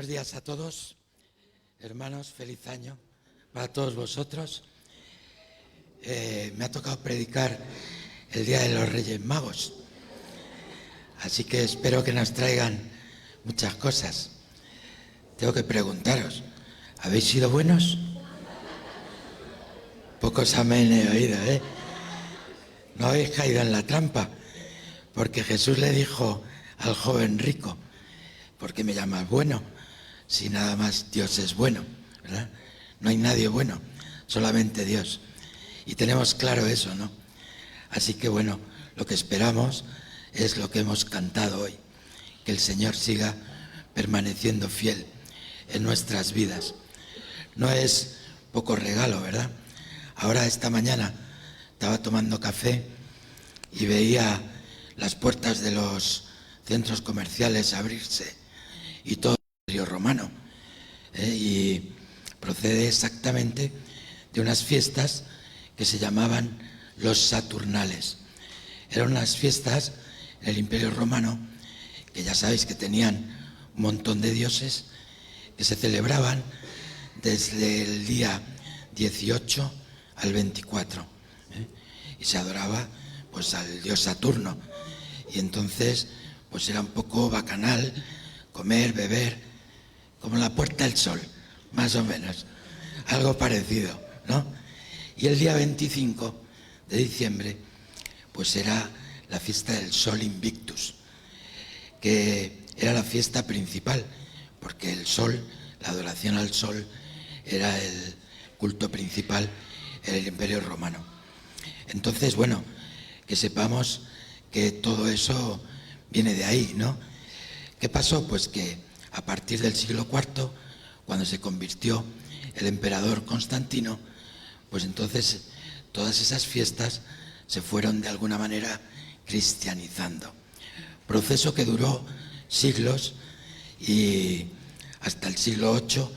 Buenos días a todos, hermanos, feliz año para todos vosotros. Me ha tocado predicar el Día de los Reyes Magos, así que espero que nos traigan muchas cosas. Tengo que preguntaros, ¿habéis sido buenos? Pocos amén he oído, ¿eh? No habéis caído en la trampa, porque Jesús le dijo al joven rico: ¿por qué me llamas bueno? Si nada más Dios es bueno, ¿verdad? No hay nadie bueno, solamente Dios. Y tenemos claro eso, ¿no? Así que bueno, lo que esperamos es lo que hemos cantado hoy, que el Señor siga permaneciendo fiel en nuestras vidas. No es poco regalo, ¿verdad? Ahora esta mañana estaba tomando café y veía las puertas de los centros comerciales abrirse y todo el Imperio Romano, y procede exactamente de unas fiestas que se llamaban los Saturnales. Eran unas fiestas en el Imperio Romano que ya sabéis que tenían un montón de dioses que se celebraban desde el día 18 al 24, y se adoraba pues al dios Saturno, y entonces pues era un poco bacanal comer, beber, como la Puerta del Sol, más o menos, algo parecido, ¿no? Y el día 25 de diciembre pues era la fiesta del Sol Invictus, que era la fiesta principal, porque el sol, la adoración al sol, era el culto principal en el Imperio Romano. Entonces, bueno, que sepamos que todo eso viene de ahí, ¿no? ¿Qué pasó? Pues que a partir del siglo IV, cuando se convirtió el emperador Constantino, pues entonces todas esas fiestas se fueron de alguna manera cristianizando. Proceso que duró siglos, y hasta el siglo VIII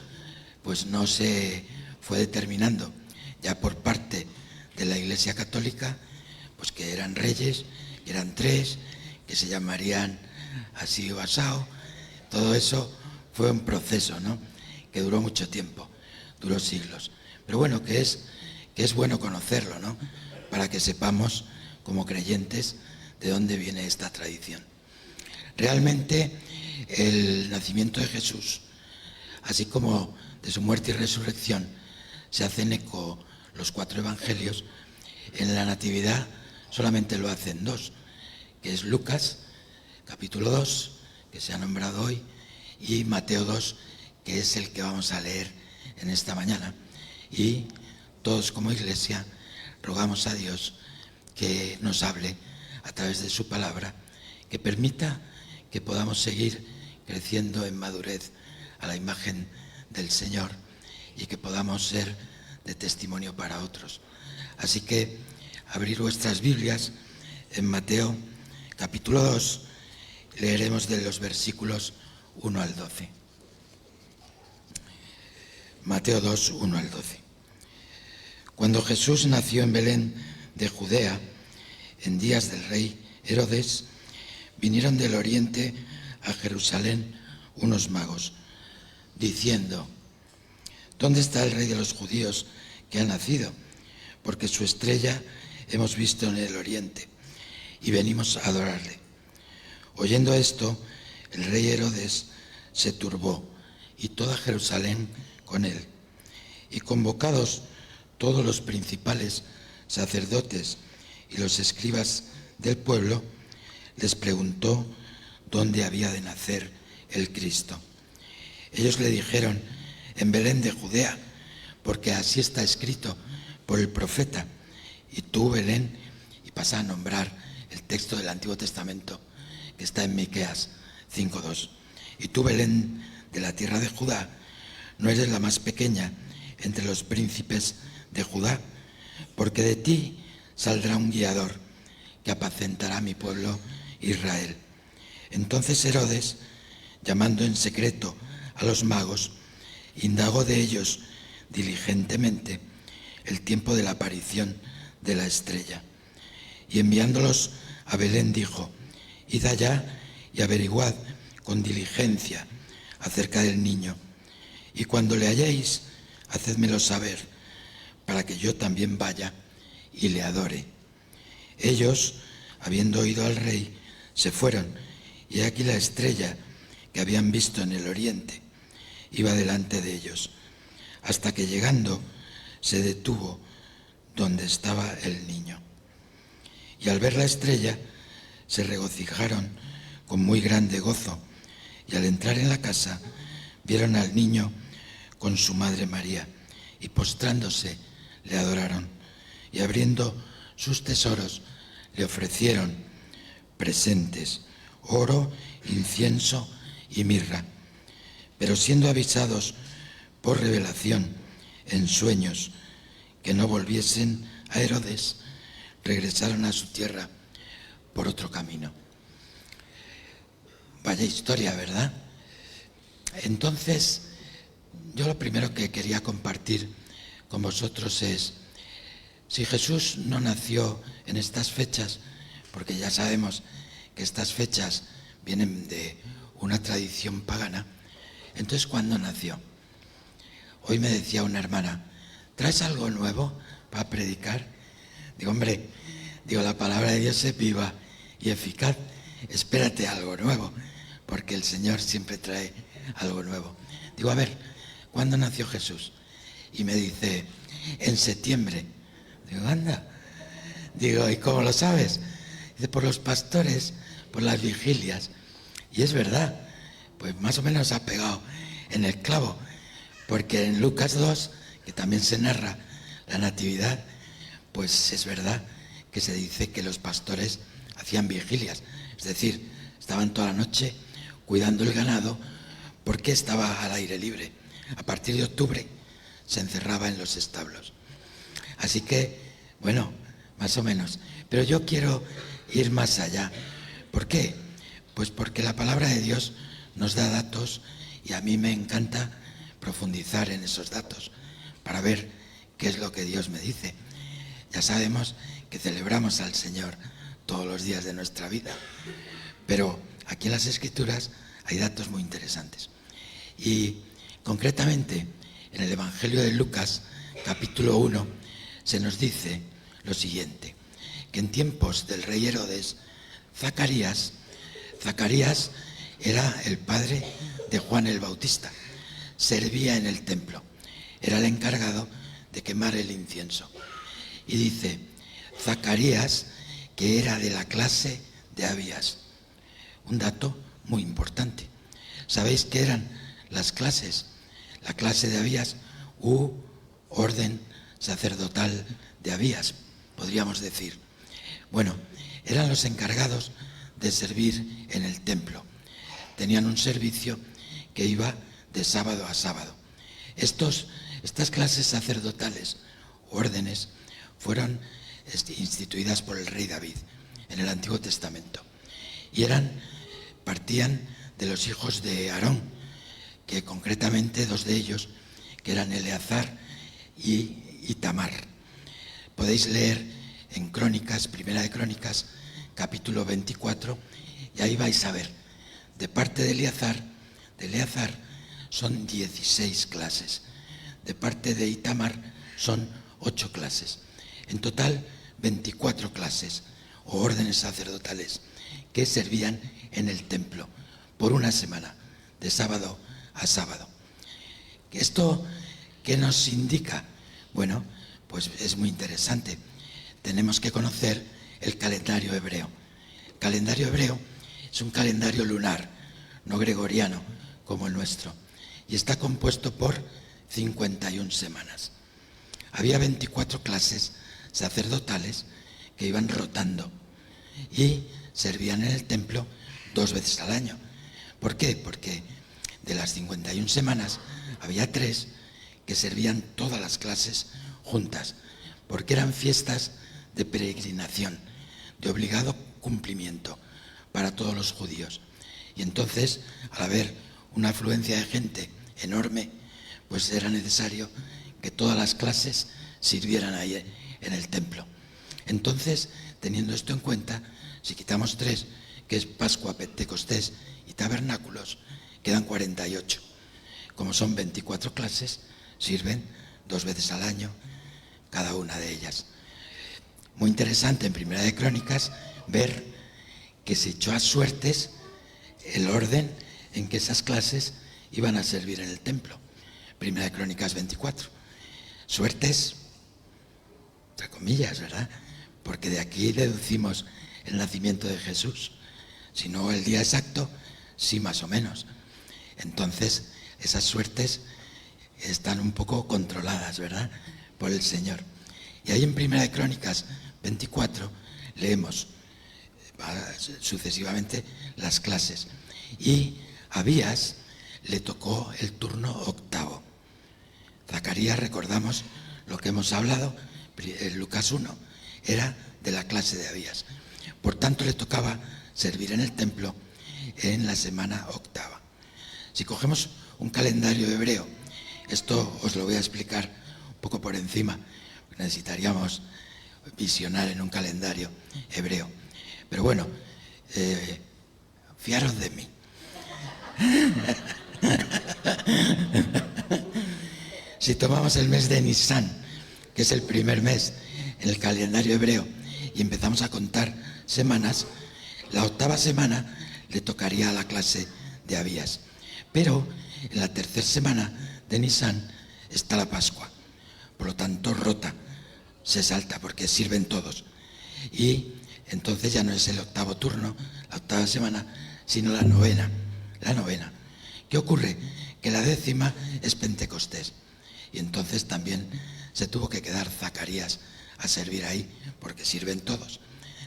pues no se fue determinando ya por parte de la Iglesia Católica pues que eran reyes, que eran tres, que se llamarían así o asao. Todo eso fue un proceso, ¿no?, que duró mucho tiempo, duró siglos. Pero bueno, que es bueno conocerlo, ¿no?, para que sepamos como creyentes de dónde viene esta tradición. Realmente el nacimiento de Jesús, así como de su muerte y resurrección, se hacen eco los cuatro evangelios. En la Natividad solamente lo hacen dos, que es Lucas, capítulo 2, que se ha nombrado hoy, y Mateo 2, que es el que vamos a leer en esta mañana. Y todos como Iglesia rogamos a Dios que nos hable a través de su palabra, que permita que podamos seguir creciendo en madurez a la imagen del Señor y que podamos ser de testimonio para otros. Así que abrir vuestras Biblias en Mateo capítulo 2, leeremos de los versículos 1 al 12. Mateo 2, 1 al 12. Cuando Jesús nació en Belén de Judea, en días del rey Herodes, vinieron del oriente a Jerusalén unos magos, diciendo: ¿dónde está el rey de los judíos que ha nacido? Porque su estrella hemos visto en el oriente y venimos a adorarle. Oyendo esto, el rey Herodes se turbó y toda Jerusalén con él. Y convocados todos los principales sacerdotes y los escribas del pueblo, les preguntó dónde había de nacer el Cristo. Ellos le dijeron: en Belén de Judea, porque así está escrito por el profeta. Y tú, Belén, y pasa a nombrar el texto del Antiguo Testamento que está en Miqueas 5:2. Y tú, Belén, de la tierra de Judá, no eres la más pequeña entre los príncipes de Judá, porque de ti saldrá un guiador que apacentará a mi pueblo Israel. Entonces Herodes, llamando en secreto a los magos, indagó de ellos diligentemente el tiempo de la aparición de la estrella. Y enviándolos a Belén dijo: id allá y averiguad con diligencia acerca del niño, y cuando le halléis, hacedmelo saber, para que yo también vaya y le adore. Ellos, habiendo oído al rey, se fueron, y aquí la estrella que habían visto en el oriente iba delante de ellos, hasta que llegando se detuvo donde estaba el niño. Y al ver la estrella se regocijaron con muy grande gozo, y al entrar en la casa vieron al niño con su madre María, y postrándose le adoraron, y abriendo sus tesoros le ofrecieron presentes, oro, incienso y mirra. Pero siendo avisados por revelación en sueños que no volviesen a Herodes, regresaron a su tierra por otro camino. Vaya historia, ¿verdad? Entonces, yo lo primero que quería compartir con vosotros es, si Jesús no nació en estas fechas, porque ya sabemos que estas fechas vienen de una tradición pagana, entonces ¿cuándo nació? Hoy me decía una hermana, ¿traes algo nuevo para predicar? Digo, hombre, la palabra de Dios es viva y eficaz, espérate algo nuevo, porque el Señor siempre trae algo nuevo. Digo, a ver, ¿cuándo nació Jesús? Y me dice, en septiembre. Digo, anda. Digo, ¿y cómo lo sabes? Dice, por los pastores, por las vigilias. Y es verdad, pues más o menos ha pegado en el clavo, porque en Lucas 2, que también se narra la natividad, pues es verdad que se dice que los pastores hacían vigilias, es decir, estaban toda la noche cuidando el ganado porque estaba al aire libre. A partir de octubre se encerraba en los establos. Así que, bueno, más o menos. Pero yo quiero ir más allá. ¿Por qué? Pues porque la palabra de Dios nos da datos y a mí me encanta profundizar en esos datos para ver qué es lo que Dios me dice. Ya sabemos que celebramos al Señor todos los días de nuestra vida, pero aquí en las Escrituras hay datos muy interesantes. Y concretamente en el Evangelio de Lucas, capítulo 1, se nos dice lo siguiente, que en tiempos del rey Herodes, Zacarías era el padre de Juan el Bautista, servía en el templo, era el encargado de quemar el incienso. Y dice, Zacarías, que era de la clase de Abías. Un dato muy importante. ¿Sabéis qué eran las clases? La clase de Abías, orden sacerdotal de Abías, podríamos decir. Bueno, eran los encargados de servir en el templo. Tenían un servicio que iba de sábado a sábado. Estas clases sacerdotales, órdenes, fueron instituidas por el rey David en el Antiguo Testamento. Y partían de los hijos de Aarón, que concretamente dos de ellos, que eran Eleazar y Itamar. Podéis leer en Crónicas, Primera de Crónicas, capítulo 24, y ahí vais a ver, de parte de Eleazar son 16 clases, de parte de Itamar son 8 clases. En total, 24 clases o órdenes sacerdotales que servían en el templo por una semana, de sábado a sábado. ¿Esto qué nos indica? Bueno, pues es muy interesante. Tenemos que conocer el calendario hebreo. El calendario hebreo es un calendario lunar, no gregoriano como el nuestro, y está compuesto por 51 semanas. Había 24 clases sacerdotales que iban rotando y servían en el templo 2 veces al año. ¿Por qué? Porque de las 51 semanas había 3 que servían todas las clases juntas, porque eran fiestas de peregrinación, de obligado cumplimiento para todos los judíos. Y entonces, al haber una afluencia de gente enorme, pues era necesario que todas las clases sirvieran ahí en el templo. Entonces, teniendo esto en cuenta, si quitamos 3, que es Pascua, Pentecostés y Tabernáculos, quedan 48. Como son 24 clases, sirven 2 veces al año cada una de ellas. Muy interesante en Primera de Crónicas ver que se echó a suertes el orden en que esas clases iban a servir en el templo. Primera de Crónicas 24. Suertes, entre comillas, ¿verdad? Porque de aquí deducimos el nacimiento de Jesús. Si no el día exacto, sí más o menos. Entonces, esas suertes están un poco controladas, ¿verdad?, por el Señor. Y ahí en Primera de Crónicas 24 leemos sucesivamente las clases. Y a Abías le tocó el turno octavo. Zacarías, recordamos lo que hemos hablado, en Lucas 1, era de la clase de Abías. Por tanto, le tocaba servir en el templo en la semana octava. Si cogemos un calendario hebreo, esto os lo voy a explicar un poco por encima, necesitaríamos visionar en un calendario hebreo. Pero bueno, fiaros de mí. Si tomamos el mes de Nisan, que es el primer mes en el calendario hebreo, y empezamos a contar semanas, la octava semana le tocaría a la clase de Abías. Pero en la tercera semana de Nisan está la Pascua. Por lo tanto, rota, se salta porque sirven todos. Y entonces ya no es el octavo turno, la octava semana, sino la novena. La novena. ¿Qué ocurre? Que la 10ª es Pentecostés. Y entonces también se tuvo que quedar Zacarías a servir ahí, porque sirven todos.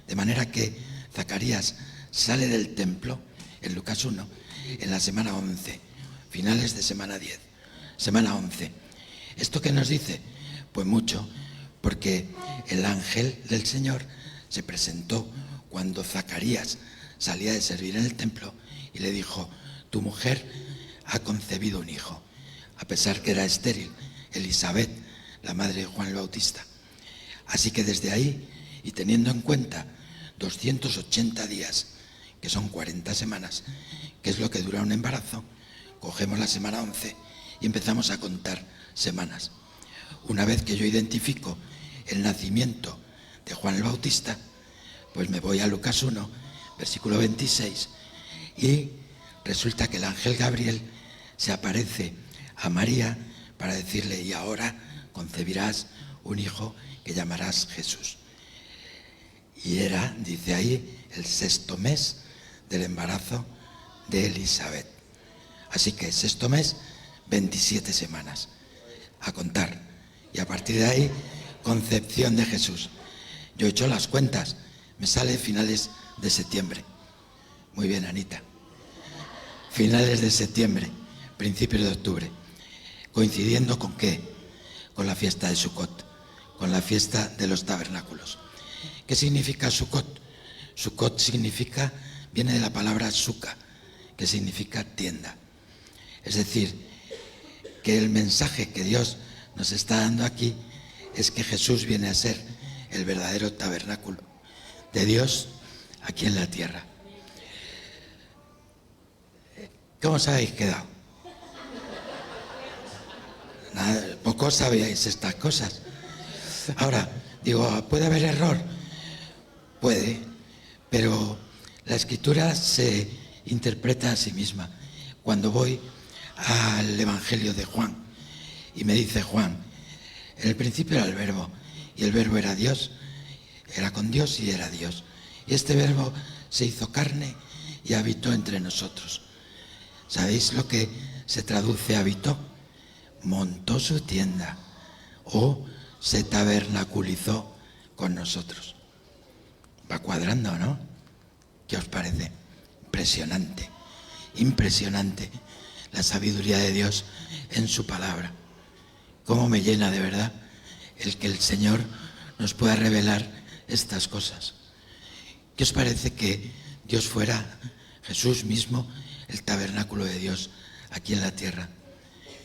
De manera que Zacarías sale del templo, en Lucas 1, en la semana 11, finales de semana 10, semana 11. ¿Esto qué nos dice? Pues mucho, porque el ángel del Señor se presentó cuando Zacarías salía de servir en el templo y le dijo: tu mujer ha concebido un hijo, a pesar que era estéril, Elisabet, la madre de Juan el Bautista. Así que desde ahí, y teniendo en cuenta 280 días, que son 40 semanas, que es lo que dura un embarazo, cogemos la semana 11 y empezamos a contar semanas. Una vez que yo identifico el nacimiento de Juan el Bautista, pues me voy a Lucas 1, versículo 26, y resulta que el ángel Gabriel se aparece a María para decirle: y ahora concebirás un hijo que llamarás Jesús. Y era, dice ahí, el 6º mes del embarazo de Elisabet. Así que 6º mes, 27 semanas a contar. Y a partir de ahí, concepción de Jesús. Yo he hecho las cuentas, me sale finales de septiembre. Muy bien, Anita. Finales de septiembre, principios de octubre. ¿Coincidiendo con qué? Con la fiesta de Sukkot, con la fiesta de los tabernáculos. ¿Qué significa Sukkot? Sukkot viene de la palabra suka, que significa tienda. Es decir, que el mensaje que Dios nos está dando aquí es que Jesús viene a ser el verdadero tabernáculo de Dios aquí en la tierra. ¿Cómo os habéis quedado? Nada, poco sabíais estas cosas. Ahora, digo, ¿puede haber error? Puede, pero la Escritura se interpreta a sí misma. Cuando voy al Evangelio de Juan y me dice Juan: en el principio era el Verbo, y el Verbo era Dios, era con Dios y era Dios. Y este Verbo se hizo carne y habitó entre nosotros. ¿Sabéis lo que se traduce habitó? Montó su tienda o se tabernaculizó con nosotros. Va cuadrando, ¿no? ¿Qué os parece? Impresionante, impresionante la sabiduría de Dios en su palabra. Cómo me llena de verdad el que el Señor nos pueda revelar estas cosas. ¿Qué os parece que Dios fuera, Jesús mismo, el tabernáculo de Dios aquí en la tierra?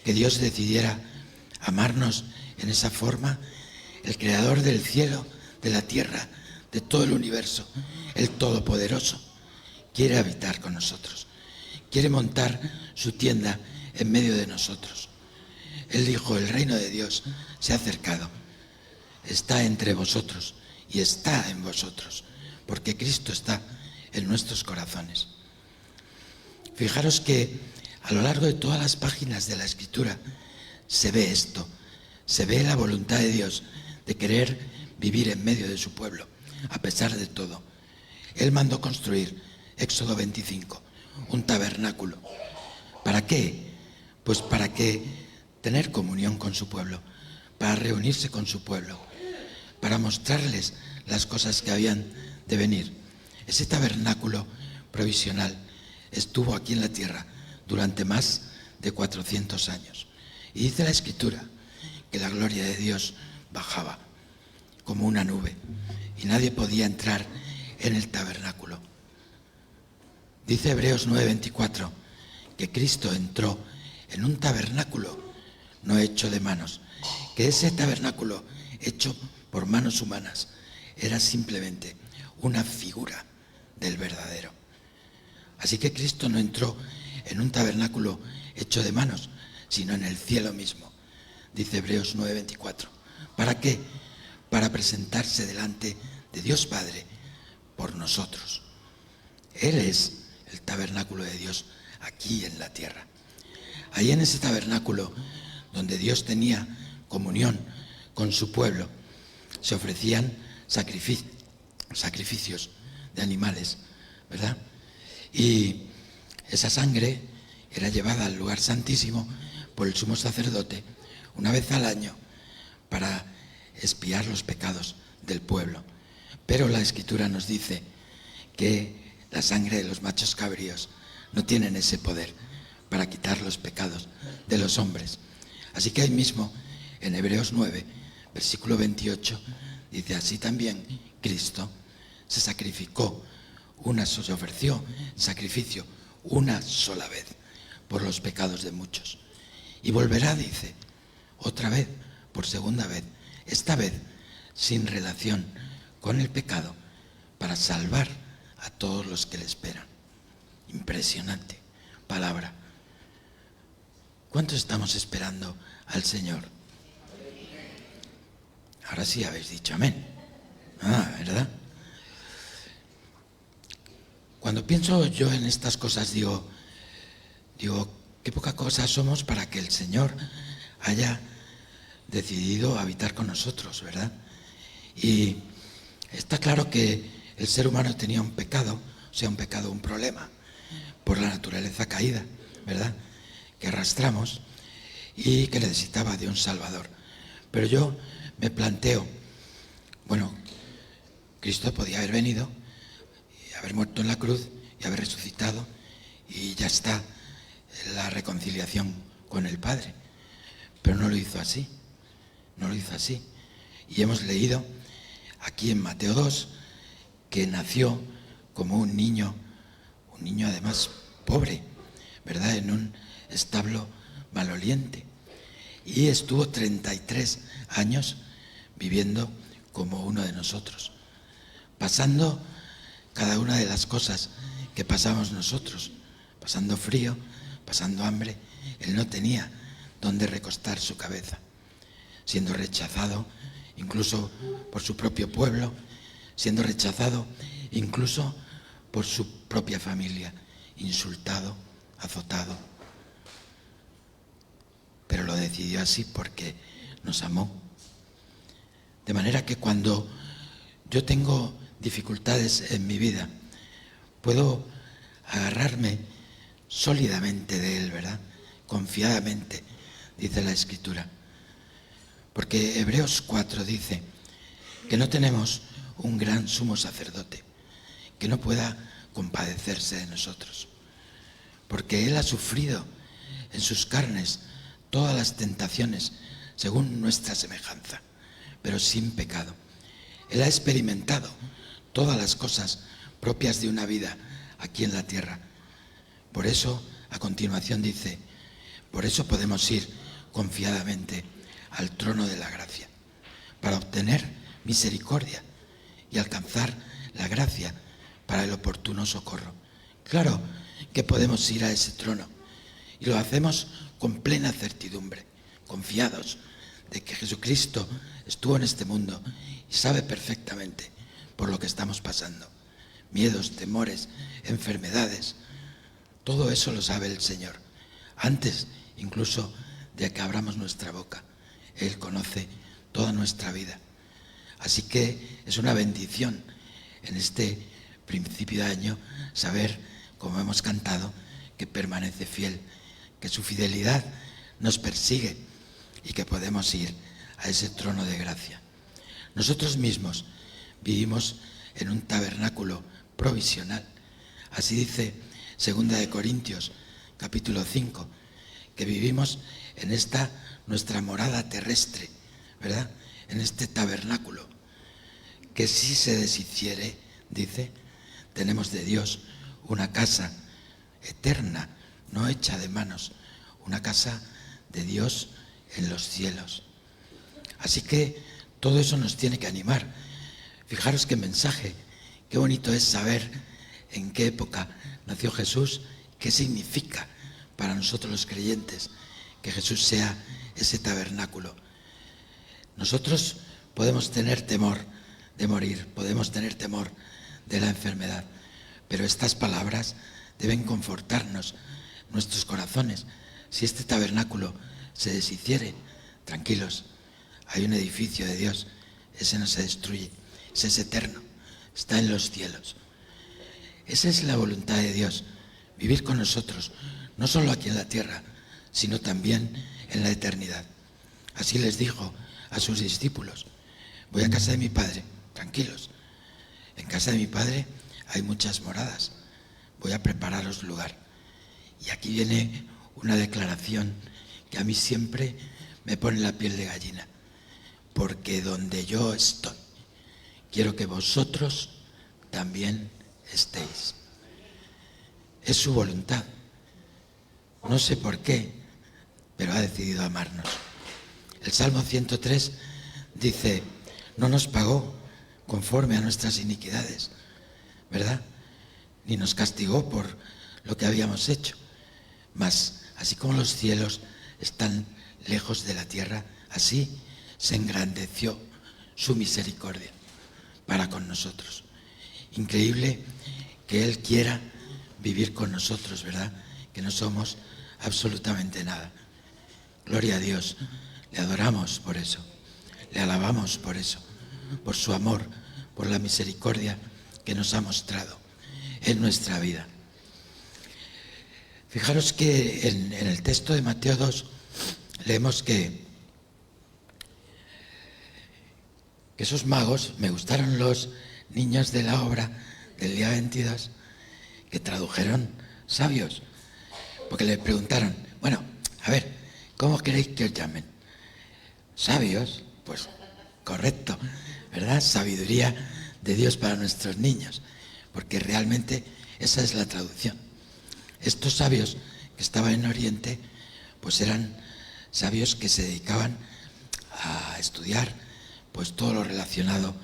Que Dios decidiera amarnos en esa forma, el creador del cielo, de la tierra, de todo el universo, el todopoderoso, quiere habitar con nosotros, quiere montar su tienda en medio de nosotros. Él dijo, el reino de Dios se ha acercado, está entre vosotros y está en vosotros, porque Cristo está en nuestros corazones. Fijaros que a lo largo de todas las páginas de la Escritura se ve esto, se ve la voluntad de Dios de querer vivir en medio de su pueblo, a pesar de todo. Él mandó construir, Éxodo 25, un tabernáculo. ¿Para qué? Pues para que tener comunión con su pueblo, para reunirse con su pueblo, para mostrarles las cosas que habían de venir. Ese tabernáculo provisional estuvo aquí en la tierra durante más de 400 años. Y dice la Escritura que la gloria de Dios bajaba como una nube y nadie podía entrar en el tabernáculo. Dice Hebreos 9:24 que Cristo entró en un tabernáculo no hecho de manos, que ese tabernáculo hecho por manos humanas era simplemente una figura del verdadero. Así que Cristo no entró en un tabernáculo hecho de manos, sino en el cielo mismo. Dice Hebreos 9:24. ¿Para qué? Para presentarse delante de Dios Padre por nosotros. Él es el tabernáculo de Dios aquí en la tierra. Ahí en ese tabernáculo donde Dios tenía comunión con su pueblo, se ofrecían sacrificios de animales, ¿verdad? Y esa sangre era llevada al lugar santísimo por el sumo sacerdote una vez al año para expiar los pecados del pueblo. Pero la Escritura nos dice que la sangre de los machos cabríos no tienen ese poder para quitar los pecados de los hombres. Así que ahí mismo, en Hebreos 9, versículo 28, dice, así también Cristo se ofreció sacrificio una sola vez por los pecados de muchos. Y volverá, dice, otra vez, por segunda vez, esta vez sin relación con el pecado, para salvar a todos los que le esperan. Impresionante palabra. ¿Cuántos estamos esperando al Señor? Ahora sí habéis dicho amén. ¿Verdad? Cuando pienso yo en estas cosas, digo, qué poca cosa somos para que el Señor haya decidido habitar con nosotros, ¿verdad? Y está claro que el ser humano tenía un pecado, un problema, por la naturaleza caída, ¿verdad? Que arrastramos y que necesitaba de un Salvador. Pero yo me planteo, bueno, Cristo podía haber venido, y haber muerto en la cruz y haber resucitado y ya está la reconciliación con el Padre. Pero no lo hizo así, no lo hizo así. Y hemos leído aquí en Mateo 2 que nació como un niño además pobre, ¿verdad? En un establo maloliente. Y estuvo 33 años viviendo como uno de nosotros, pasando cada una de las cosas que pasamos nosotros, pasando frío, pasando hambre. Él no tenía donde recostar su cabeza, siendo rechazado incluso por su propio pueblo, siendo rechazado incluso por su propia familia, insultado, azotado. Pero lo decidió así porque nos amó. De manera que cuando yo tengo dificultades en mi vida, puedo agarrarme sólidamente de Él, ¿verdad? Confiadamente, dice la Escritura. Porque Hebreos 4 dice que no tenemos un gran sumo sacerdote que no pueda compadecerse de nosotros. Porque Él ha sufrido en sus carnes todas las tentaciones según nuestra semejanza, pero sin pecado. Él ha experimentado todas las cosas propias de una vida aquí en la tierra. Por eso, a continuación dice, por eso podemos ir confiadamente al trono de la gracia, para obtener misericordia y alcanzar la gracia para el oportuno socorro. Claro que podemos ir a ese trono. Y lo hacemos con plena certidumbre, confiados de que Jesucristo estuvo en este mundo y sabe perfectamente por lo que estamos pasando. Miedos, temores, enfermedades, todo eso lo sabe el Señor. Antes incluso de que abramos nuestra boca, Él conoce toda nuestra vida. Así que es una bendición en este principio de año saber, como hemos cantado, que permanece fiel, que su fidelidad nos persigue y que podemos ir a ese trono de gracia. Nosotros mismos vivimos en un tabernáculo provisional. Así dice 2 de Corintios, capítulo 5, que vivimos en esta nuestra morada terrestre, ¿verdad? En este tabernáculo, que si se deshiciere, dice, tenemos de Dios una casa eterna, no hecha de manos, una casa de Dios en los cielos. Así que todo eso nos tiene que animar. Fijaros qué mensaje, qué bonito es saber en qué época nació Jesús, qué significa para nosotros los creyentes que Jesús sea ese tabernáculo. Nosotros podemos tener temor de morir, podemos tener temor de la enfermedad, pero estas palabras deben confortarnos nuestros corazones. Si este tabernáculo se deshiciere, tranquilos, hay un edificio de Dios, ese no se destruye, ese es eterno, está en los cielos. Esa es la voluntad de Dios, vivir con nosotros, no solo aquí en la tierra, sino también en la eternidad. Así les dijo a sus discípulos: voy a casa de mi Padre, tranquilos, en casa de mi Padre hay muchas moradas, voy a prepararos lugar. Y aquí viene una declaración que a mí siempre me pone la piel de gallina, porque donde yo estoy, quiero que vosotros también estéis. Es su voluntad. No sé por qué, pero ha decidido amarnos. El Salmo 103 dice: no nos pagó conforme a nuestras iniquidades, ¿verdad? Ni nos castigó por lo que habíamos hecho. Mas, así como los cielos están lejos de la tierra, así se engrandeció su misericordia para con nosotros. Increíble que Él quiera vivir con nosotros, ¿verdad? Que no somos absolutamente nada. Gloria a Dios, le adoramos por eso, le alabamos por eso, por su amor, por la misericordia que nos ha mostrado en nuestra vida. Fijaros que en el texto de Mateo 2 leemos que esos magos, me gustaron los niños de la obra del día 22, que tradujeron sabios, porque le preguntaron: bueno, a ver, ¿cómo queréis que os llamen? ¿Sabios? Pues correcto, ¿verdad? Sabiduría de Dios para nuestros niños, porque realmente esa es la traducción. Estos sabios que estaban en Oriente, pues eran sabios que se dedicaban a estudiar pues todo lo relacionado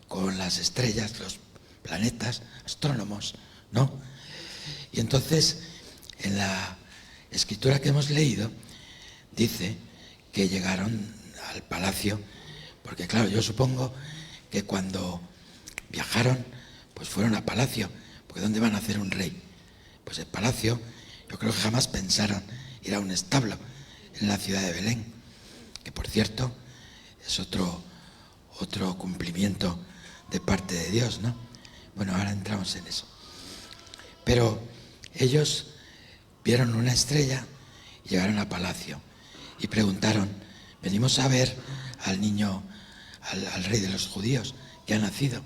con las estrellas, los planetas, astrónomos, ¿no? Y entonces, en la escritura que hemos leído, dice que llegaron al palacio, porque claro, yo supongo que cuando viajaron, pues fueron a palacio, porque ¿dónde van a hacer un rey? Pues el palacio. Yo creo que jamás pensaron ir a un establo en la ciudad de Belén, que por cierto es otro cumplimiento de parte de Dios, ¿no? Bueno, ahora entramos en eso. Pero ellos vieron una estrella y llegaron a palacio y preguntaron: venimos a ver al niño, al rey de los judíos que ha nacido,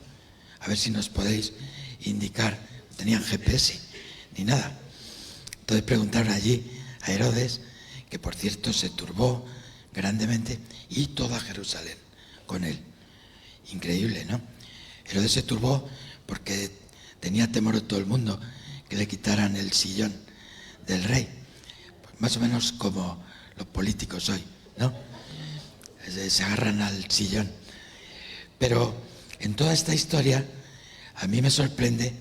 a ver si nos podéis indicar. No tenían GPS ni nada. Entonces preguntaron allí a Herodes, que por cierto se turbó grandemente, y toda Jerusalén con él. Increíble, ¿no? Herodes se turbó porque tenía temor de todo el mundo que le quitaran el sillón del rey. Pues más o menos como los políticos hoy, ¿no? Se agarran al sillón. Pero en toda esta historia a mí me sorprende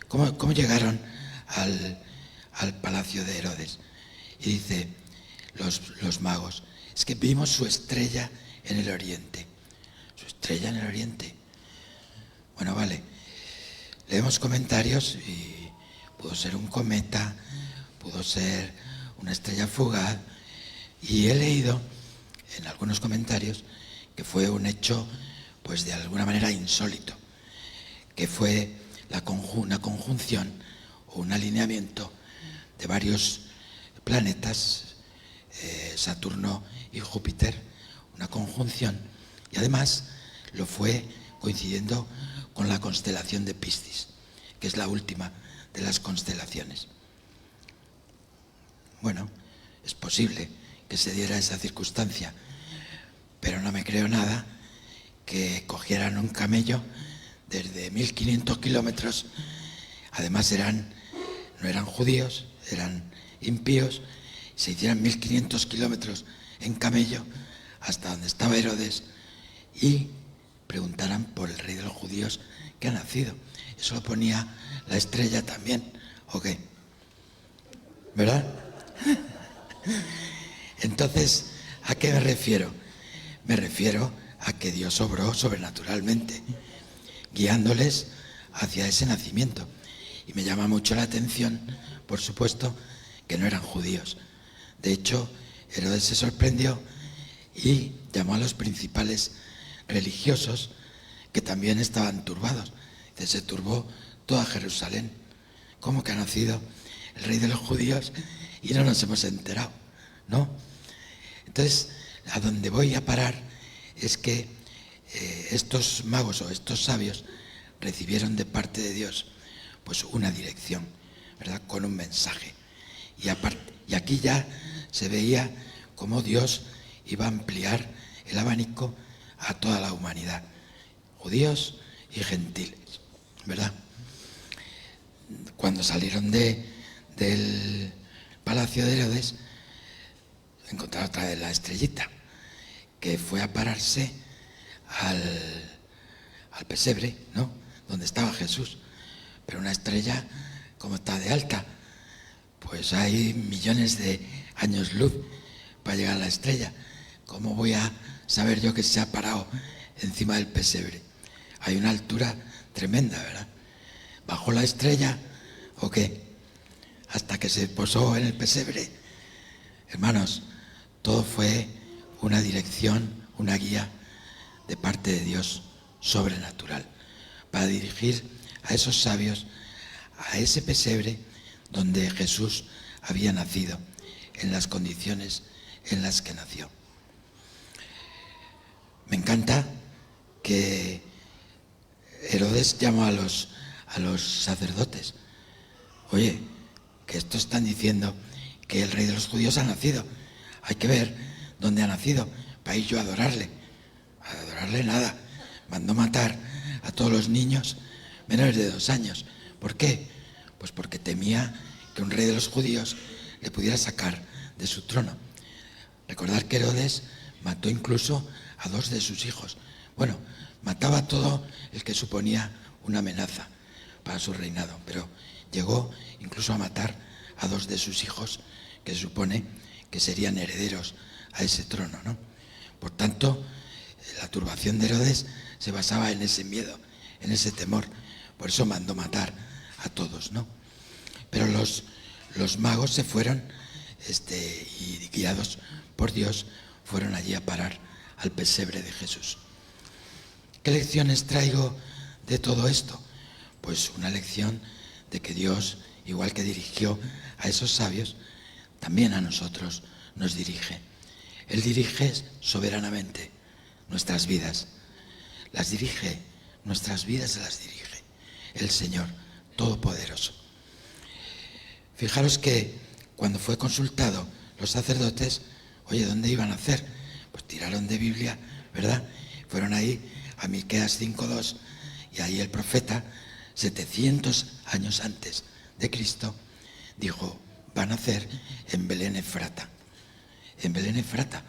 cómo llegaron al palacio de Herodes. Y dice los magos, es que vimos su estrella en el oriente. Su estrella en el oriente. Bueno, vale. Leemos comentarios y pudo ser un cometa, pudo ser una estrella fugaz. Y he leído en algunos comentarios que fue un hecho, pues de alguna manera insólito, que fue una conjunción o un alineamiento de varios planetas, Saturno y Júpiter, una conjunción, y además lo fue coincidiendo con la constelación de Piscis, que es la última de las constelaciones. Bueno, es posible que se diera esa circunstancia, pero no me creo nada que cogieran un camello desde 1500 kilómetros, además no eran judíos, eran impíos, y se hicieran 1500 kilómetros en camello hasta donde estaba Herodes y preguntaran por el rey de los judíos que ha nacido. Eso lo ponía la estrella también, ¿o qué? ¿Verdad? Entonces, ¿a qué me refiero? Me refiero a que Dios obró sobrenaturalmente, guiándoles hacia ese nacimiento. Y me llama mucho la atención, por supuesto, que no eran judíos. De hecho, Herodes se sorprendió y llamó a los principales religiosos, que también estaban turbados. Se turbó toda Jerusalén. ¿Cómo que ha nacido el rey de los judíos y no nos hemos enterado? ¿No? Entonces, a donde voy a parar es que estos magos o estos sabios recibieron de parte de Dios pues una dirección, ¿verdad? Con un mensaje. Y aquí ya se veía cómo Dios iba a ampliar el abanico a toda la humanidad, judíos y gentiles, ¿verdad? Cuando salieron del palacio de Herodes, encontraron otra vez la estrellita, que fue a pararse al pesebre, ¿no? Donde estaba Jesús. Pero una estrella, como está de alta, pues hay millones de años luz para llegar a la estrella. ¿Cómo voy a saber yo que se ha parado encima del pesebre? Hay una altura tremenda, ¿verdad? ¿Bajó la estrella o qué? Hasta que se posó en el pesebre. Hermanos, todo fue una dirección, una guía de parte de Dios sobrenatural para dirigir a esos sabios a ese pesebre donde Jesús había nacido, en las condiciones en las que nació. Me encanta que Herodes llamó a los sacerdotes. Oye, que estos están diciendo que el rey de los judíos ha nacido. Hay que ver dónde ha nacido para ir yo a adorarle. A adorarle nada. Mandó matar a todos los niños menores de 2 años. ¿Por qué? Pues porque temía que un rey de los judíos le pudiera sacar de su trono. Recordad que Herodes mató incluso a 2 de sus hijos. Bueno, mataba a todo el que suponía una amenaza para su reinado, pero llegó incluso a matar a 2 de sus hijos que se supone que serían herederos a ese trono, ¿no? Por tanto, la turbación de Herodes se basaba en ese miedo, en ese temor. Por eso mandó matar a todos, ¿no? Pero los magos se fueron y guiados por Dios fueron allí a parar al pesebre de Jesús. ¿Qué lecciones traigo de todo esto? Pues una lección de que Dios, igual que dirigió a esos sabios, también a nosotros nos dirige. Él dirige soberanamente nuestras vidas. Las dirige, nuestras vidas se las dirige el Señor Todopoderoso. Fijaros que cuando fue consultado los sacerdotes, oye, ¿dónde iban a hacer? Pues tiraron de Biblia, ¿verdad? Fueron ahí a Miqueas 5:2 y ahí el profeta, 700 años antes de Cristo, dijo, van a hacer en Belén Efrata. En Belén Efrata.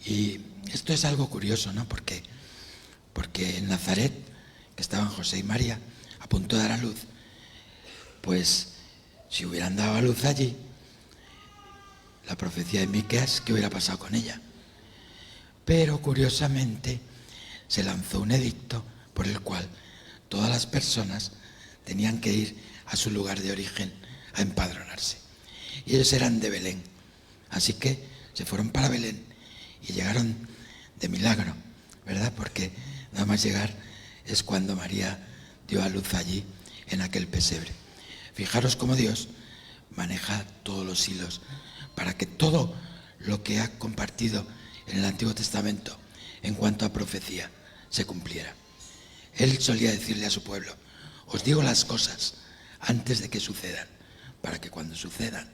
Y esto es algo curioso, ¿no? Porque en Nazaret, que estaban José y María a punto de dar a luz, pues Si hubieran dado a luz allí, la profecía de Miqueas, ¿qué hubiera pasado con ella? Pero curiosamente se lanzó un edicto por el cual todas las personas tenían que ir a su lugar de origen a empadronarse. Y ellos eran de Belén. Así que se fueron para Belén y llegaron de milagro, ¿verdad? Porque nada más llegar es cuando María dio a luz allí en aquel pesebre. Fijaros cómo Dios maneja todos los hilos para que todo lo que ha compartido en el Antiguo Testamento en cuanto a profecía se cumpliera. Él solía decirle a su pueblo: os digo las cosas antes de que sucedan, para que cuando sucedan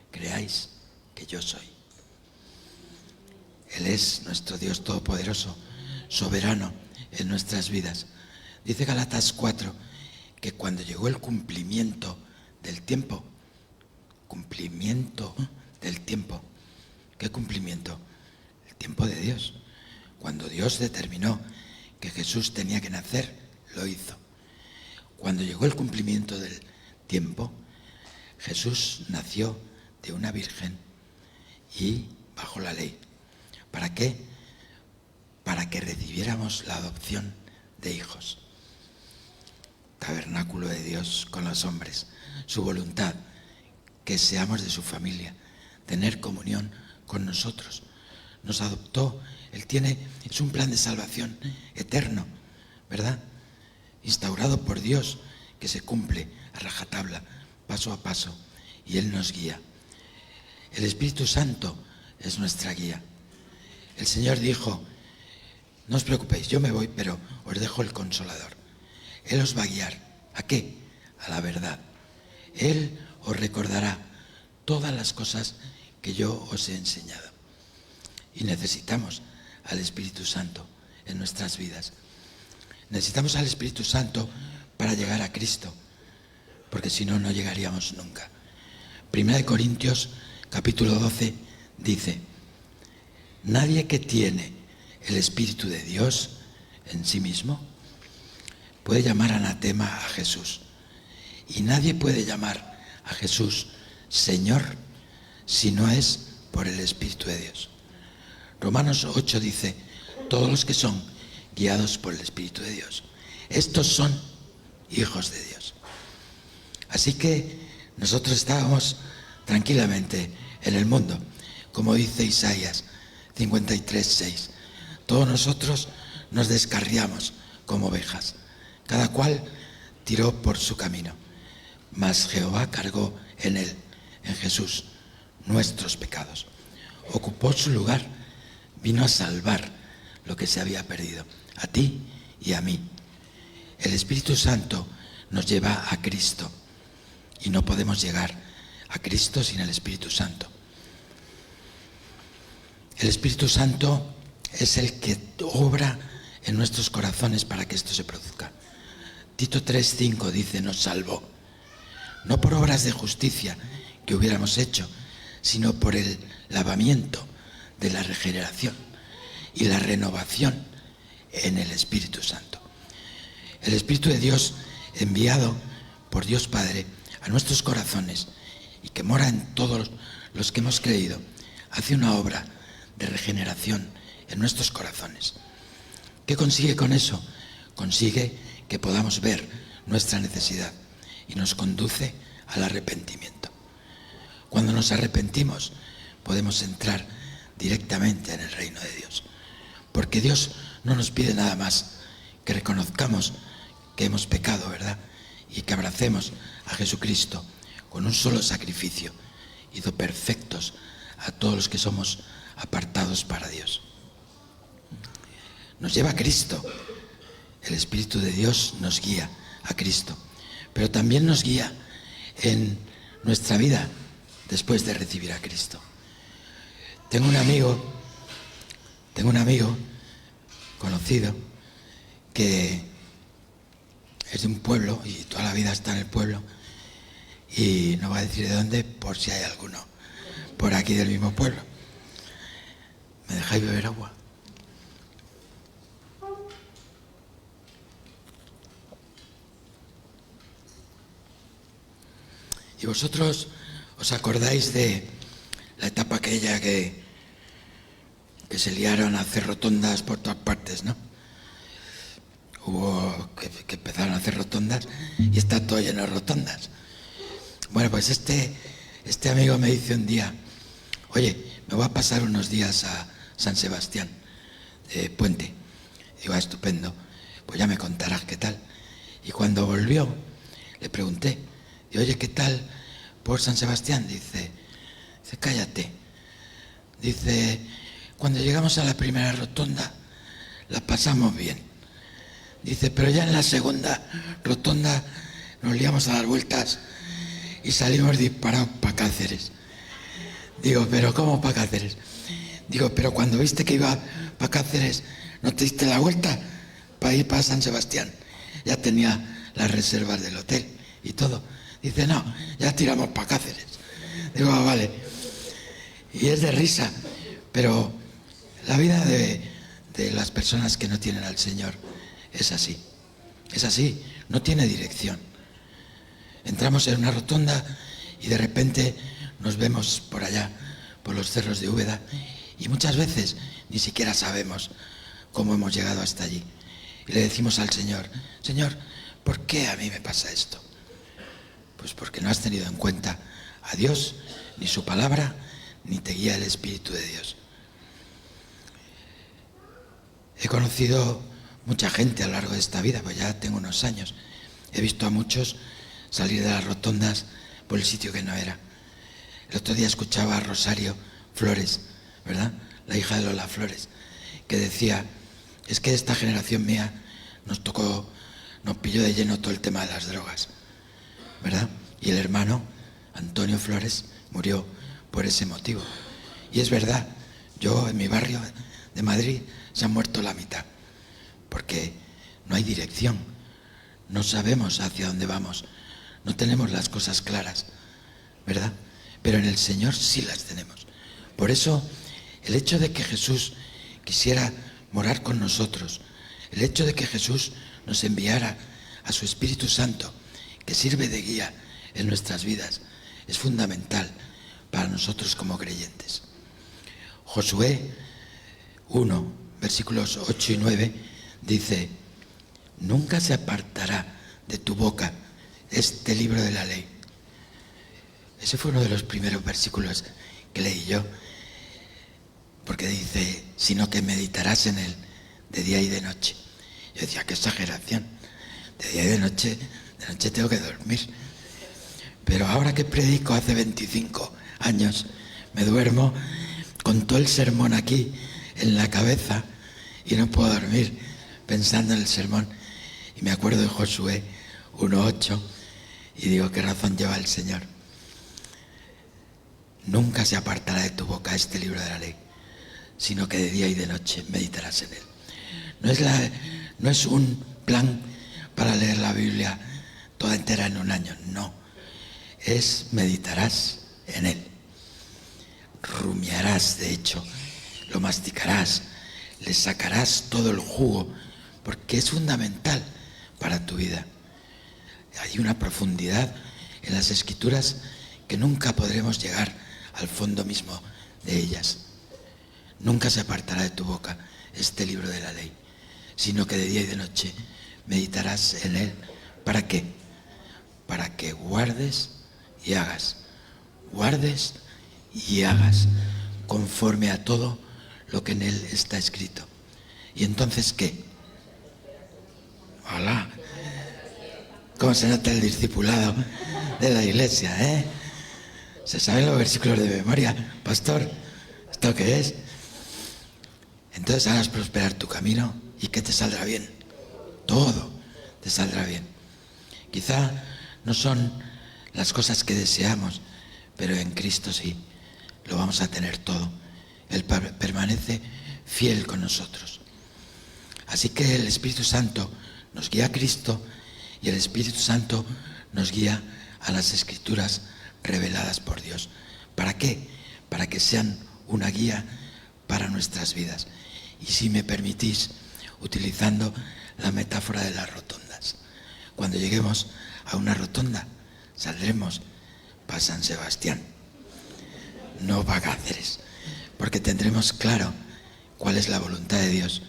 creáis que yo soy. Él es nuestro Dios todopoderoso, soberano en nuestras vidas. Dice Gálatas 4 que cuando llegó el cumplimiento del tiempo, ¿qué cumplimiento? El tiempo de Dios. Cuando Dios determinó que Jesús tenía que nacer, lo hizo. Cuando llegó el cumplimiento del tiempo, Jesús nació de una virgen y bajo la ley. ¿Para qué? Para que recibiéramos la adopción de hijos. Tabernáculo de Dios con los hombres, su voluntad, que seamos de su familia, tener comunión con nosotros. Nos adoptó, es un plan de salvación eterno, ¿verdad? Instaurado por Dios, que se cumple a rajatabla, paso a paso, y Él nos guía. El Espíritu Santo es nuestra guía. El Señor dijo: no os preocupéis, yo me voy, pero os dejo el Consolador. Él os va a guiar. ¿A qué? A la verdad. Él os recordará todas las cosas que yo os he enseñado. Y necesitamos al Espíritu Santo en nuestras vidas. Necesitamos al Espíritu Santo para llegar a Cristo, porque si no, no llegaríamos nunca. 1 Corintios capítulo 12 dice: nadie que tiene el Espíritu de Dios en sí mismo puede llamar anatema a Jesús. Y nadie puede llamar a Jesús Señor si no es por el Espíritu de Dios. Romanos 8 dice: todos los que son guiados por el Espíritu de Dios, estos son hijos de Dios. Así que nosotros estábamos tranquilamente en el mundo, como dice Isaías 53:6. Todos nosotros nos descarriamos como ovejas, cada cual tiró por su camino, mas Jehová cargó en él, en Jesús, nuestros pecados. Ocupó su lugar, vino a salvar lo que se había perdido, a ti y a mí. El Espíritu Santo nos lleva a Cristo y no podemos llegar a Cristo sin el Espíritu Santo. El Espíritu Santo es el que obra en nuestros corazones para que esto se produzca. Tito 3:5 dice: nos salvó, no por obras de justicia que hubiéramos hecho, sino por el lavamiento de la regeneración y la renovación en el Espíritu Santo. El Espíritu de Dios, enviado por Dios Padre a nuestros corazones y que mora en todos los que hemos creído, hace una obra de regeneración en nuestros corazones. ¿Qué consigue con eso? Consigue que podamos ver nuestra necesidad y nos conduce al arrepentimiento. Cuando nos arrepentimos, podemos entrar directamente en el reino de Dios, porque Dios no nos pide nada más que reconozcamos que hemos pecado, ¿verdad? Y que abracemos a Jesucristo con un solo sacrificio. Hizo perfectos a todos los que somos apartados para Dios. Nos lleva a Cristo. El Espíritu de Dios nos guía a Cristo, pero también nos guía en nuestra vida después de recibir a Cristo. Tengo un amigo conocido que es de un pueblo y toda la vida está en el pueblo, y no va a decir de dónde por si hay alguno por aquí del mismo pueblo. ¿Me dejáis beber agua? ¿Y vosotros os acordáis de la etapa aquella que se liaron a hacer rotondas por todas partes, ¿no? Hubo que empezaron a hacer rotondas y está todo lleno de rotondas. Bueno, pues este amigo me dice un día, oye, me voy a pasar unos días a San Sebastián, de Puente. Digo, estupendo, pues ya me contarás qué tal. Y cuando volvió, le pregunté, digo, oye, ¿qué tal por San Sebastián? Dice, cállate. Dice, cuando llegamos a la primera rotonda, la pasamos bien. Dice, pero ya en la segunda rotonda nos liamos a dar vueltas y salimos disparados para Cáceres. Digo, ¿pero cómo para Cáceres? Digo, pero cuando viste que iba para Cáceres, ¿no te diste la vuelta para ir para San Sebastián? Ya tenía las reservas del hotel y todo. Dice, no, ya tiramos para Cáceres. Digo, vale. Y es de risa, pero la vida de las personas que no tienen al Señor es así, no tiene dirección. Entramos en una rotonda y de repente nos vemos por allá, por los cerros de Úbeda, y muchas veces ni siquiera sabemos cómo hemos llegado hasta allí. Y le decimos al Señor, Señor, ¿por qué a mí me pasa esto? Pues porque no has tenido en cuenta a Dios, ni su palabra, ni te guía el Espíritu de Dios. He conocido mucha gente a lo largo de esta vida, pues ya tengo unos años. He visto a muchos salir de las rotondas por el sitio que no era. El otro día escuchaba a Rosario Flores, ¿verdad? La hija de Lola Flores, que decía, es que esta generación mía nos pilló de lleno todo el tema de las drogas, ¿verdad? Y el hermano, Antonio Flores, murió por ese motivo. Y es verdad, yo en mi barrio de Madrid se han muerto la mitad, porque no hay dirección, no sabemos hacia dónde vamos, no tenemos las cosas claras, ¿verdad? Pero en el Señor sí las tenemos. Por eso, el hecho de que Jesús quisiera morar con nosotros, el hecho de que Jesús nos enviara a su Espíritu Santo, que sirve de guía en nuestras vidas, es fundamental para nosotros como creyentes. Josué 1, versículos 8 y 9, dice, nunca se apartará de tu boca este libro de la ley. Ese fue uno de los primeros versículos que leí yo, porque dice, sino que meditarás en él de día y de noche. Yo decía, qué exageración, de día y de noche tengo que dormir. Pero ahora que predico hace 25 años, me duermo con todo el sermón aquí en la cabeza y no puedo dormir pensando en el sermón. Y me acuerdo de Josué 1:8 y digo, qué razón lleva el Señor. Nunca se apartará de tu boca este libro de la ley, sino que de día y de noche meditarás en él. No es un plan para leer la Biblia toda entera en un año, no. Es meditarás en él. Rumiarás, de hecho, lo masticarás, le sacarás todo el jugo, porque es fundamental para tu vida. Hay una profundidad en las Escrituras que nunca podremos llegar al fondo mismo de ellas. Nunca se apartará de tu boca este libro de la ley, sino que de día y de noche meditarás en él. ¿Para qué? Para que guardes y hagas conforme a todo lo que en él está escrito. ¿Y entonces qué? ¡Hola! ¿Cómo se nota el discipulado de la iglesia, eh? ¿Se saben los versículos de memoria, pastor? ¿Esto qué es? Entonces harás prosperar tu camino y ¿qué te saldrá bien? Todo te saldrá bien. Quizá no son las cosas que deseamos, pero en Cristo sí, lo vamos a tener todo. Él permanece fiel con nosotros. Así que el Espíritu Santo nos guía a Cristo y el Espíritu Santo nos guía a las Escrituras reveladas por Dios. ¿Para qué? Para que sean una guía para nuestras vidas. Y si me permitís, utilizando la metáfora de las rotondas. Cuando lleguemos a una rotonda, saldremos para San Sebastián, no para Cáceres, porque tendremos claro cuál es la voluntad de Dios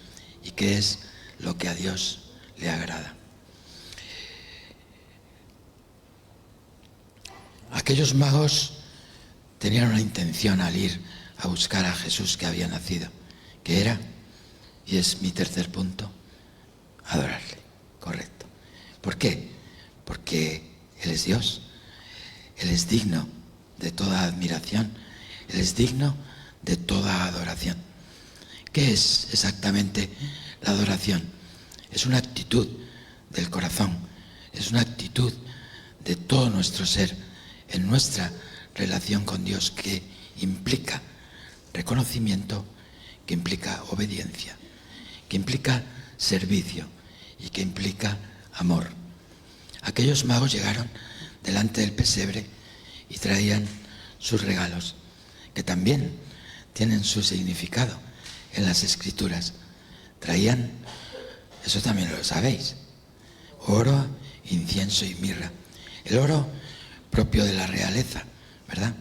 y qué es lo que a Dios le agrada. Aquellos magos tenían una intención al ir a buscar a Jesús que había nacido, que era, y es mi tercer punto, adorarle, correcto. ¿Por qué? Porque Él es Dios, Él es digno de toda admiración, Él es digno de toda adoración. ¿Qué es exactamente la adoración? Es una actitud del corazón, es una actitud de todo nuestro ser en nuestra relación con Dios, que implica reconocimiento, que implica obediencia, que implica servicio y que implica amor. Aquellos magos llegaron delante del pesebre y traían sus regalos, que también tienen su significado en las Escrituras. Traían, eso también lo sabéis, oro, incienso y mirra. El oro propio de la realeza, ¿verdad?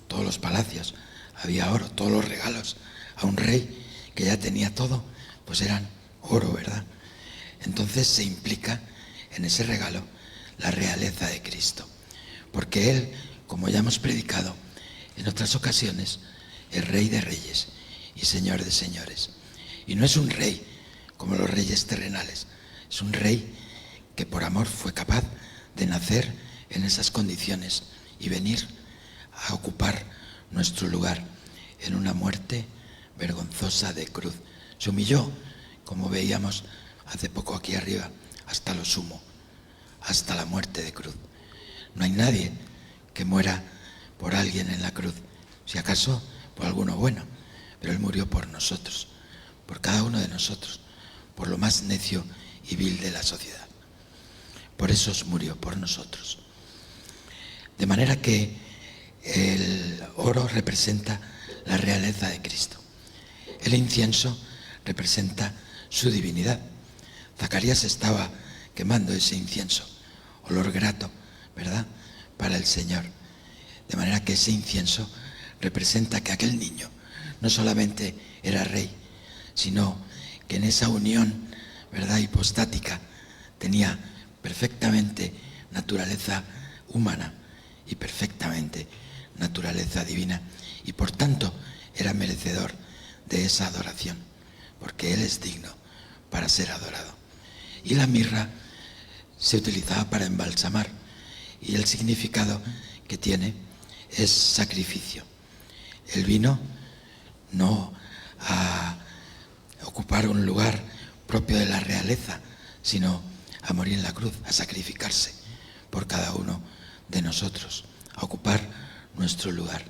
Todos los palacios había oro, todos los regalos a un rey que ya tenía todo, pues eran oro, ¿verdad? Entonces se implica en ese regalo la realeza de Cristo, porque Él, como ya hemos predicado en otras ocasiones, es Rey de reyes y Señor de señores. Y no es un rey como los reyes terrenales, es un rey que por amor fue capaz de nacer en esas condiciones y venir a ocupar nuestro lugar en una muerte vergonzosa de cruz. Se humilló, como veíamos hace poco aquí arriba, hasta lo sumo, hasta la muerte de cruz. No hay nadie que muera por alguien en la cruz, si acaso por alguno bueno, pero Él murió por nosotros, por cada uno de nosotros, por lo más necio y vil de la sociedad. Por eso murió, por nosotros. De manera que el oro representa la realeza de Cristo. El incienso representa su divinidad. Zacarías estaba quemando ese incienso, olor grato, ¿verdad?, para el Señor. De manera que ese incienso representa que aquel niño no solamente era rey, sino que en esa unión, ¿verdad?, hipostática, tenía perfectamente naturaleza humana y perfectamente naturaleza divina, y por tanto era merecedor de esa adoración, porque Él es digno para ser adorado. Y la mirra se utilizaba para embalsamar, y el significado que tiene es sacrificio. Él vino no a ocupar un lugar propio de la realeza, sino a morir en la cruz, a sacrificarse por cada uno de nosotros, a ocupar nuestro lugar.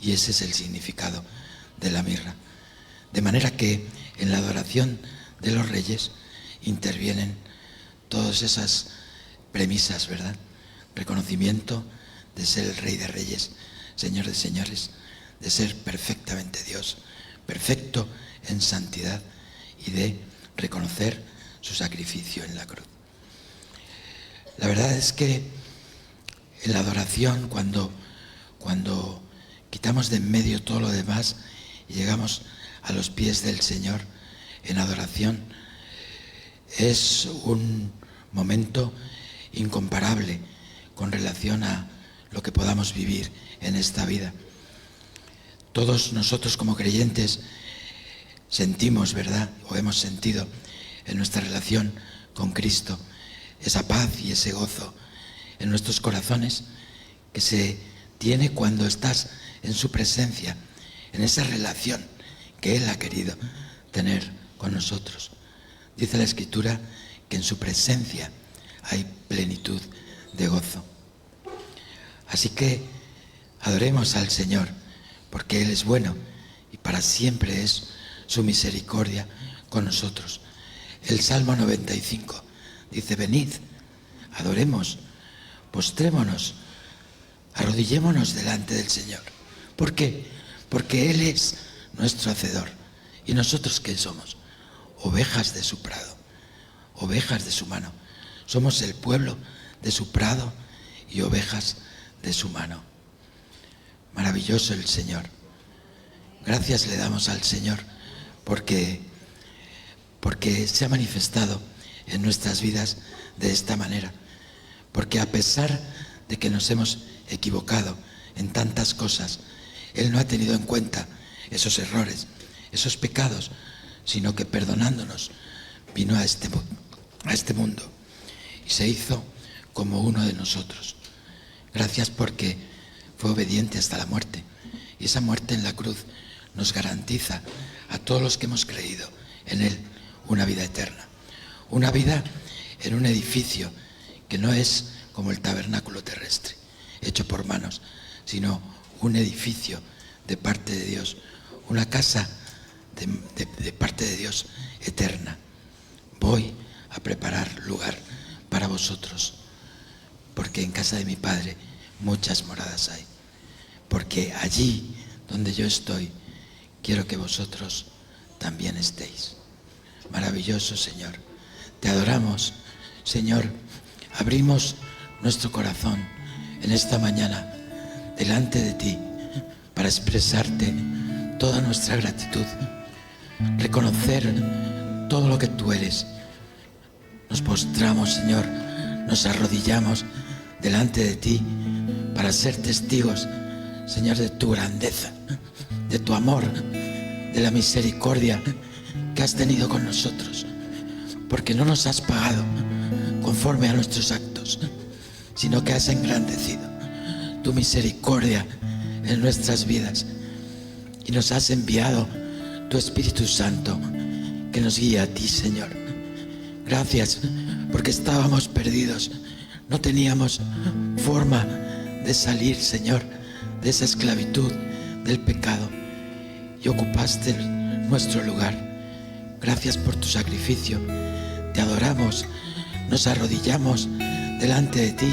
Y ese es el significado de la mirra. De manera que en la adoración de los reyes intervienen todas esas premisas, ¿verdad? Reconocimiento de ser el Rey de reyes, Señor de señores, de ser perfectamente Dios, perfecto en santidad, y de reconocer su sacrificio en la cruz. La verdad es que en la adoración, cuando quitamos de en medio todo lo demás y llegamos a los pies del Señor en adoración, es un momento incomparable con relación a lo que podamos vivir en esta vida. Todos nosotros como creyentes sentimos, ¿verdad?, o hemos sentido en nuestra relación con Cristo esa paz y ese gozo en nuestros corazones que se tiene cuando estás en su presencia, en esa relación que Él ha querido tener con nosotros. Dice la Escritura que en su presencia hay plenitud de gozo. Así que adoremos al Señor, porque Él es bueno y para siempre es su misericordia con nosotros. El Salmo 95 dice: venid, adoremos, postrémonos, arrodillémonos delante del Señor. ¿Por qué? Porque Él es nuestro hacedor. ¿Y nosotros qué somos? Ovejas de su prado, ovejas de su mano. Somos el pueblo de su prado y ovejas de su mano. Maravilloso el Señor. Gracias le damos al Señor porque se ha manifestado en nuestras vidas de esta manera. Porque a pesar de que nos hemos equivocado en tantas cosas, Él no ha tenido en cuenta esos errores, esos pecados, sino que perdonándonos vino a este mundo y se hizo como uno de nosotros. Gracias porque fue obediente hasta la muerte, y esa muerte en la cruz nos garantiza a todos los que hemos creído en Él una vida eterna, una vida en un edificio que no es como el tabernáculo terrestre hecho por manos, sino un edificio de parte de Dios, una casa de parte de Dios eterna. Voy a preparar lugar para vosotros, porque en casa de mi Padre muchas moradas hay, porque allí donde yo estoy quiero que vosotros también estéis. Maravilloso Señor, te adoramos, Señor. Abrimos nuestro corazón en esta mañana delante de ti para expresarte toda nuestra gratitud, reconocer todo lo que tú eres. Nos postramos, Señor, nos arrodillamos delante de ti para ser testigos, Señor, de tu grandeza, de tu amor, de la misericordia que has tenido con nosotros, porque no nos has pagado conforme a nuestros actos, sino que has engrandecido tu misericordia en nuestras vidas y nos has enviado tu Espíritu Santo que nos guía a ti, Señor. Gracias porque estábamos perdidos, no teníamos forma de salir, Señor, de esa esclavitud del pecado, y ocupaste nuestro lugar. Gracias por tu sacrificio. Te adoramos, nos arrodillamos delante de ti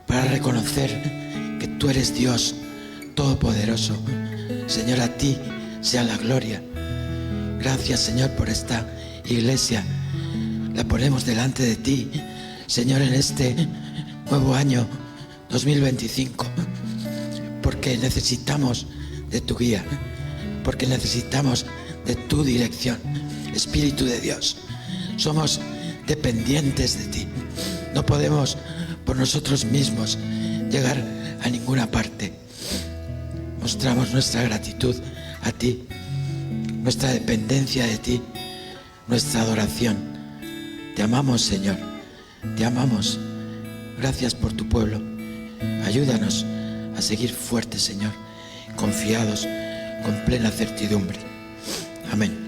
para reconocer que tú eres Dios Todopoderoso. Señor, a ti sea la gloria. Gracias, Señor, por esta iglesia. La ponemos delante de ti, Señor, en este nuevo año 2025, porque necesitamos de tu guía, porque necesitamos de tu dirección. Espíritu de Dios, somos dependientes de ti. No podemos por nosotros mismos llegar a ninguna parte. Mostramos nuestra gratitud a ti, nuestra dependencia de ti, nuestra adoración. Te amamos, Señor, te amamos. Gracias por tu pueblo. Ayúdanos a seguir fuertes, Señor, confiados, con plena certidumbre. Amén.